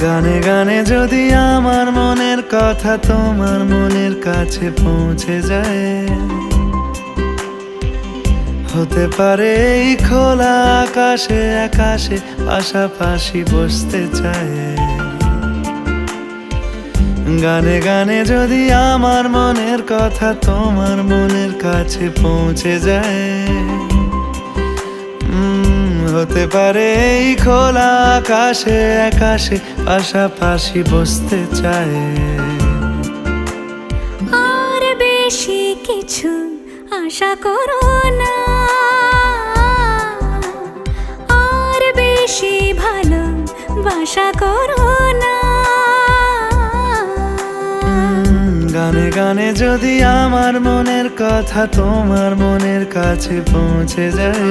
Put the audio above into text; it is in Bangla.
গানে গানে যদি আমার মনের কথা তোমার মনের কাছে পৌঁছে যায়, হতে পারে এই খোলা আকাশে আকাশে পাশাপাশি বসতে চায়। গানে গানে যদি আমার মনের কথা তোমার মনের কাছে পৌঁছে যায়, হতে পারে এই খোলা আকাশে আকাশে পাশাপাশি বসতে চায়। আর বেশি কিছু আশা করো না, আর বেশি ভালোবাসা করো না। গানে গানে যদি আমার মনের কথা তোমার মনের কাছে পৌঁছে যায়,